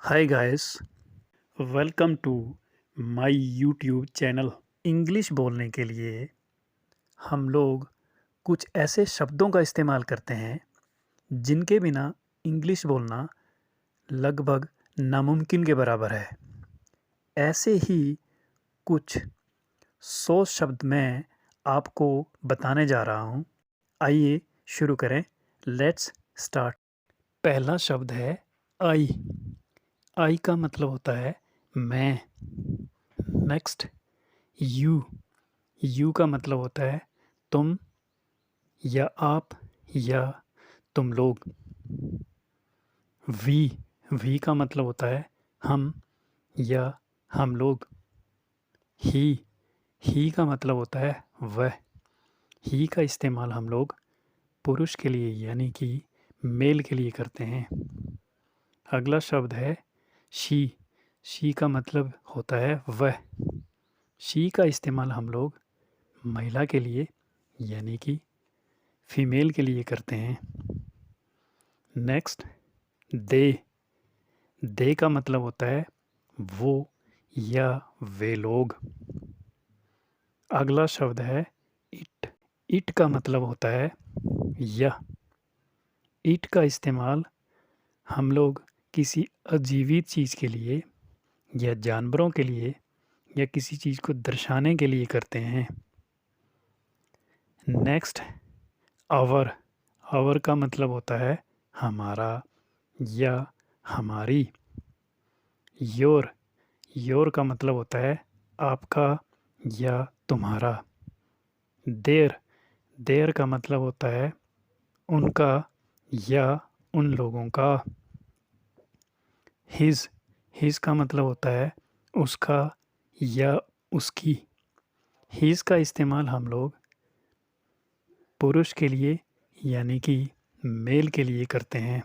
Hi guys, welcome to my YouTube channel. English बोलने के लिए हम लोग कुछ ऐसे शब्दों का इस्तेमाल करते हैं जिनके बिना इंग्लिश बोलना लगभग नामुमकिन के बराबर है। ऐसे ही कुछ 100 शब्द मैं आपको बताने जा रहा हूँ। आइए शुरू करें। Let's start. पहला शब्द है आई। आई का मतलब होता है मैं। Next, you. यू का मतलब होता है तुम या आप या तुम लोग। वी। वी का मतलब होता है हम या हम लोग। ही। ही का मतलब होता है वह। ही का इस्तेमाल हम लोग पुरुष के लिए यानी कि मेल के लिए करते हैं। अगला शब्द है शी। शी का मतलब होता है वह। शी का इस्तेमाल हम लोग महिला के लिए यानी कि फीमेल के लिए करते हैं। नेक्स्ट, दे। दे का मतलब होता है वो या वे लोग। अगला शब्द है इट। इट का मतलब होता है यह। इट का इस्तेमाल हम लोग किसी अजीवित चीज़ के लिए या जानवरों के लिए या किसी चीज़ को दर्शाने के लिए करते हैं। Next, our. आवर का मतलब होता है हमारा या हमारी। योर। योर का मतलब होता है आपका या तुम्हारा। देयर। देयर का मतलब होता है उनका या उन लोगों का। हिज। हिज का मतलब होता है उसका या उसकी। हिज का इस्तेमाल हम लोग पुरुष के लिए यानी कि मेल के लिए करते हैं।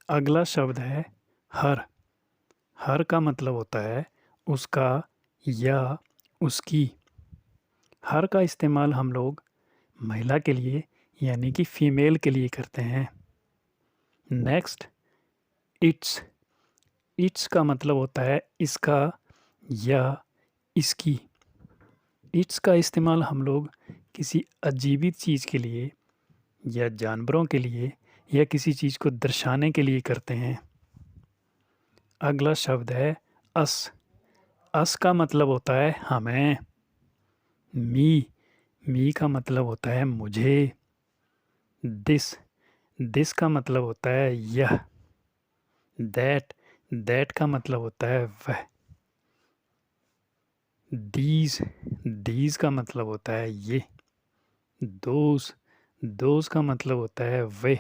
अगला शब्द है हर। हर का मतलब होता है उसका या उसकी। हर का इस्तेमाल हम लोग महिला के लिए यानी कि फीमेल के लिए करते हैं। Next, it's. इट्स का मतलब होता है इसका या इसकी। इट्स का इस्तेमाल हम लोग किसी अजीबित चीज़ के लिए या जानवरों के लिए या किसी चीज़ को दर्शाने के लिए करते हैं। अगला शब्द है अस। अस का मतलब होता है हमें। मी। मी का मतलब होता है मुझे। दिस। दिस का मतलब होता है यह। दैट। दैट का मतलब होता है वह। दीज। दीज का मतलब होता है ये। दोज। दोज का मतलब होता है वे।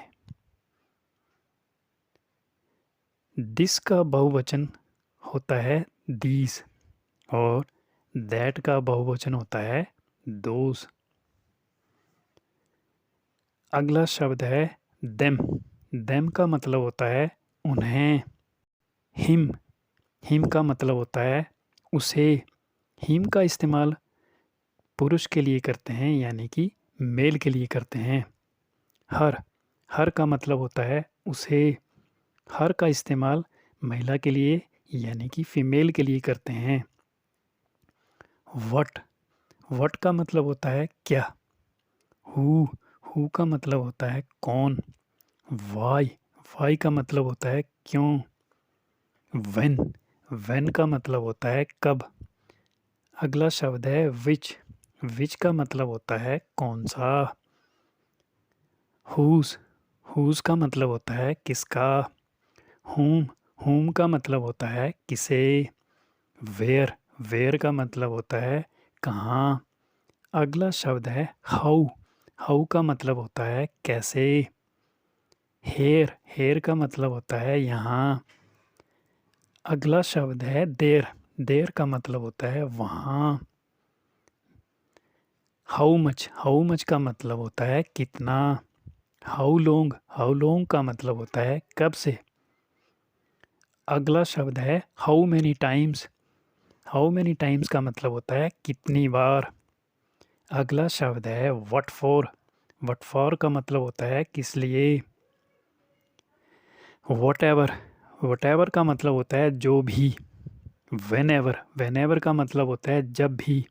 दिस का बहुवचन होता है दीज और दैट का बहुवचन होता है दोज। अगला शब्द है देम। देम का मतलब होता है उन्हें। हिम। हिम का मतलब होता है उसे। हिम का इस्तेमाल पुरुष के लिए करते हैं यानी कि मेल के लिए करते हैं। हर। हर का मतलब होता है उसे। हर का इस्तेमाल महिला के लिए यानी कि फीमेल के लिए करते हैं। वट। वट का मतलब होता है क्या। हु। हु का मतलब होता है कौन। वाई। वाई का मतलब होता है क्यों। व्हेन। व्हेन का मतलब होता है कब। अगला शब्द है विच। विच का मतलब होता है कौन सा। हुज। हुज का मतलब होता है किसका। हुम। हुम का मतलब होता है किसे। वेयर। वेयर का मतलब होता है कहाँ। अगला शब्द है हाउ। हाउ का मतलब होता है कैसे। हेयर। हेयर का मतलब होता है यहाँ। अगला शब्द है देर। देर का मतलब होता है वहाँ। How much. हाउ मच का मतलब होता है कितना। How long. हाउ लॉन्ग का मतलब होता है कब से। अगला शब्द है how many times. How many times का मतलब होता है कितनी बार। अगला शब्द है व्हाट फॉर। व्हाट फॉर का मतलब होता है किस लिए। What ever. वटेवर का मतलब होता है जो भी। वेनेवर का मतलब होता है जब भी।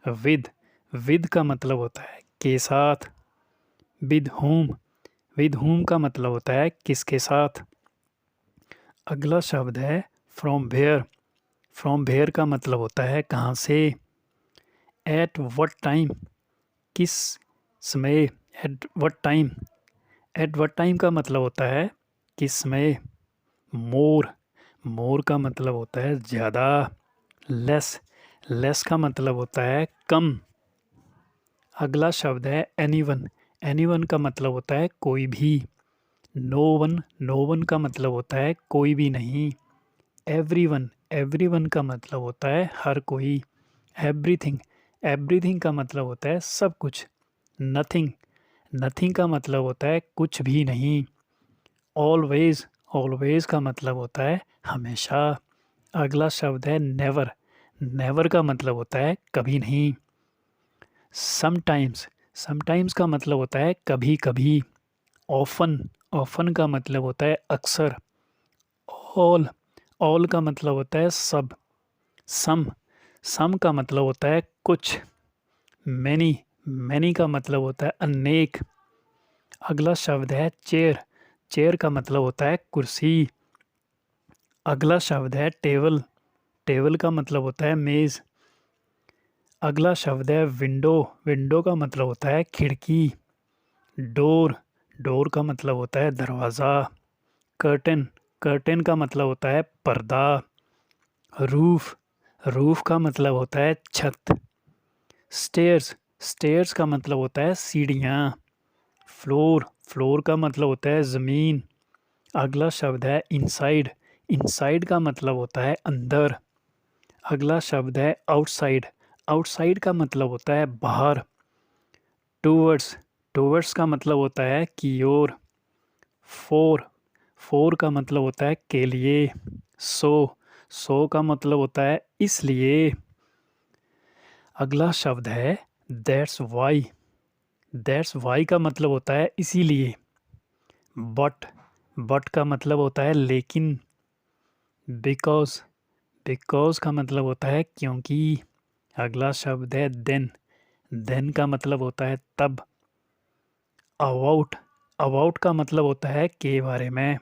विद का मतलब होता है के साथ। विद होम का मतलब होता है किसके साथ। अगला शब्द है फ्रॉम वेयर का मतलब होता है कहाँ से। एट व्हाट टाइम, किस समय। एट व्हाट टाइम का मतलब होता है किस समय। मोर का मतलब होता है ज़्यादा। लेस का मतलब होता है कम। अगला शब्द है एनीवन का मतलब होता है कोई भी। नो वन का मतलब होता है कोई भी नहीं। एवरीवन का मतलब होता है हर कोई। एवरीथिंग का मतलब होता है सब कुछ। नथिंग का मतलब होता है कुछ भी नहीं। ऑलवेज का मतलब होता है हमेशा। अगला शब्द है नेवर का मतलब होता है कभी नहीं। समटाइम्स का मतलब होता है कभी कभी। ऑफन का मतलब होता है अक्सर। ऑल ऑल का मतलब होता है सब। सम सम का मतलब होता है कुछ। मैनी का मतलब होता है अनेक। अगला शब्द है चेयर का मतलब होता है कुर्सी। अगला शब्द है टेबल का मतलब होता है मेज़। अगला शब्द है विंडो का मतलब होता है खिड़की। डोर का मतलब होता है दरवाज़ा। कर्टेन का मतलब होता है पर्दा। रूफ का मतलब होता है छत। स्टेयर्स का मतलब होता है सीढ़ियाँ। फ्लोर का मतलब होता है ज़मीन। अगला शब्द है इनसाइड का मतलब होता है अंदर। अगला शब्द है आउटसाइड का मतलब होता है बाहर। टूवर्ड्स का मतलब होता है की ओर। फोर फोर का मतलब होता है के लिए। सो सो का मतलब होता है इसलिए। अगला शब्द है दैट्स वाई का मतलब होता है इसीलिए। बट का मतलब होता है लेकिन। बिकॉज का मतलब होता है क्योंकि। अगला शब्द है देन का मतलब होता है तब। अबाउट का मतलब होता है के बारे में।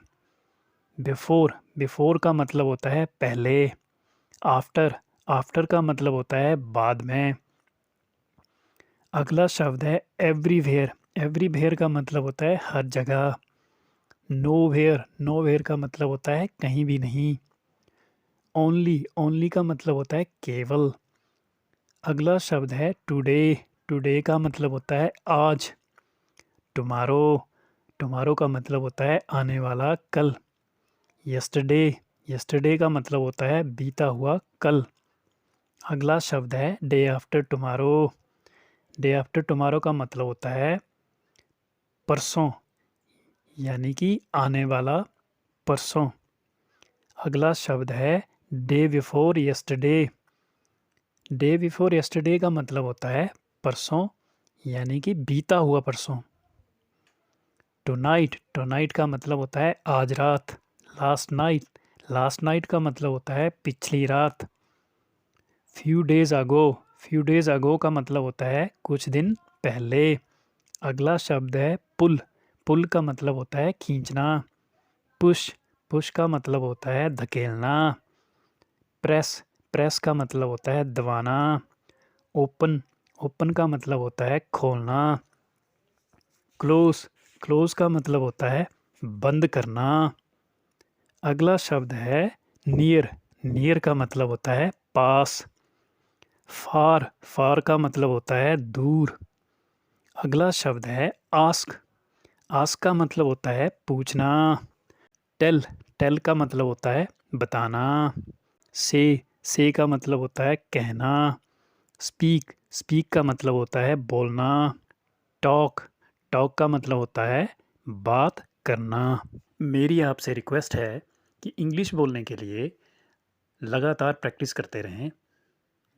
बिफोर का मतलब होता है पहले। आफ्टर का मतलब होता है बाद में। अगला शब्द है एवरीवेयर का मतलब होता है हर जगह। नोवेयर का मतलब होता है कहीं भी नहीं। ओनली का मतलब होता है केवल। अगला शब्द है टुडे का मतलब होता है आज। टुमारो का मतलब होता है आने वाला कल। यस्टरडे का मतलब होता है बीता हुआ कल। अगला शब्द है डे आफ्टर टुमारो का मतलब होता है परसों, यानी कि आने वाला परसों। अगला शब्द है डे बिफोर यस्टरडे का मतलब होता है परसों, यानी कि बीता हुआ परसों। टुनाइट का मतलब होता है आज रात। लास्ट नाइट का मतलब होता है पिछली रात। फ्यू डेज अगो का मतलब होता है कुछ दिन पहले। अगला शब्द है पुल का मतलब होता है खींचना। पुश का मतलब होता है धकेलना। प्रेस का मतलब होता है दबाना। ओपन का मतलब होता है खोलना। क्लोज का मतलब होता है बंद करना। अगला शब्द है नियर का मतलब होता है पास। फार का मतलब होता है दूर। अगला शब्द है आस्क का मतलब होता है पूछना। टेल का मतलब होता है बताना। से का मतलब होता है कहना। स्पीक का मतलब होता है बोलना। टॉक का मतलब होता है बात करना। मेरी आपसे रिक्वेस्ट है कि इंग्लिश बोलने के लिए लगातार प्रैक्टिस करते रहें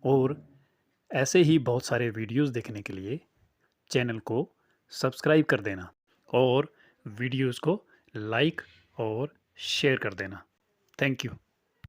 और ऐसे ही बहुत सारे वीडियोस देखने के लिए चैनल को सब्सक्राइब कर देना और वीडियोस को लाइक और शेयर कर देना। Thank you.